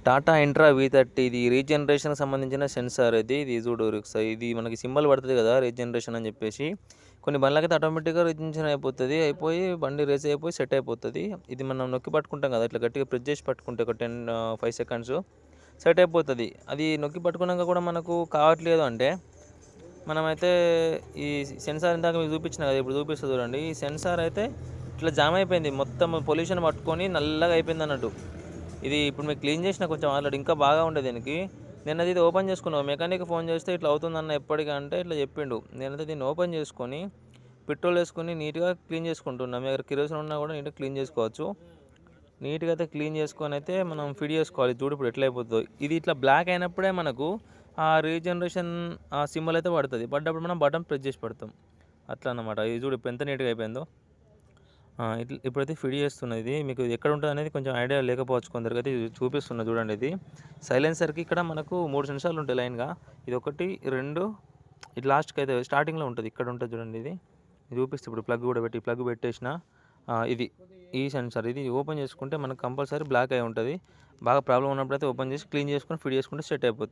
Tata intra V30 ఇది రీజనరేషన్కి సంబంధించిన censor ఇది చూడు ఒకసారి. ఇది మనకి సింబల్ పడుతుంది కదా రీజనరేషన్ అని చెప్పేసి. కొన్ని బండ్లకైతే ఆటోమేటిక్గా రీజనరేషన్ అయిపోయి బండి రేస్ అయిపోయి సెట్ అయిపోతుంది. ఇది మనం నొక్కి పట్టుకుంటాం కదా, ఇట్లా గట్టిగా ప్రెస్ చేసి పట్టుకుంటే ఒక 5 సెకండ్స్ సెట్ అయిపోతుంది. అది నొక్కి పట్టుకున్నాక కూడా మనకు కావట్లేదు అంటే మనమైతే ఈ సెన్సార్ ఇందాక మీకు చూపించిన కదా, ఇప్పుడు చూపిస్తుంది చూడండి. ఈ సెన్సార్ అయితే ఇట్లా జామ్ అయిపోయింది, మొత్తం పొల్యూషన్ పట్టుకొని నల్లగా అయిపోయింది అన్నట్టు. ఇది ఇప్పుడు మీకు క్లీన్ చేసిన కొంచెం ఆల్రెడీ ఇంకా బాగా ఉండేది దీనికి. నేనైతే ఇది ఓపెన్ చేసుకున్నాను, మెకానిక్ ఫోన్ చేస్తే ఇట్లా అవుతుందన్న ఎప్పటికంటే ఇట్లా చెప్పిండు. నేనైతే దీన్ని ఓపెన్ చేసుకొని పెట్రోల్ వేసుకొని నీట్గా క్లీన్ చేసుకుంటున్నాను. మీ దగ్గర కిరోసిన్ ఉన్నా కూడా నీట్గా క్లీన్ చేసుకోవచ్చు. నీట్గా అయితే క్లీన్ చేసుకొని అయితే మనం ఫిట్ చేసుకోవాలి. చూడు ఇప్పుడు ఎట్లా అయిపోతుందో. ఇది ఇట్లా బ్లాక్ అయినప్పుడే మనకు ఆ రీజనరేషన్ ఆ సింబల్ అయితే పడుతుంది. పడ్డప్పుడు మనం బటన్ ప్రెస్ చేసి పెడతాం. అట్లా అన్నమాట. ఇది చూడు ఇప్పుడు ఎంత నీట్గా అయిపోయిందో. ఇట్లా ఇప్పుడైతే ఫిట్ చేస్తున్నది. ఇది మీకు ఎక్కడ ఉంటుంది అనేది కొంచెం ఐడియా లేకపోవచ్చు కొందరికి. అయితే ఇది చూపిస్తున్నా చూడండి. ఇది సైలెన్సర్కి ఇక్కడ మనకు 3 సెన్సార్లు ఉంటాయి లైన్గా. ఇది 1, 2 ఇది లాస్ట్కి అయితే స్టార్టింగ్లో ఉంటుంది. ఇక్కడ ఉంటుంది చూడండి. ఇది చూపిస్తే ఇప్పుడు ప్లగ్ కూడా పెట్టి ప్లగ్ పెట్టేసిన. ఇది ఈ సెన్సార్ ఇది ఓపెన్ చేసుకుంటే మనకు కంపల్సరీ బ్లాక్ అయి ఉంటుంది. బాగా ప్రాబ్లం ఉన్నప్పుడైతే ఓపెన్ చేసి క్లీన్ చేసుకొని ఫిట్ చేసుకుంటే సెట్ అయిపోతుంది.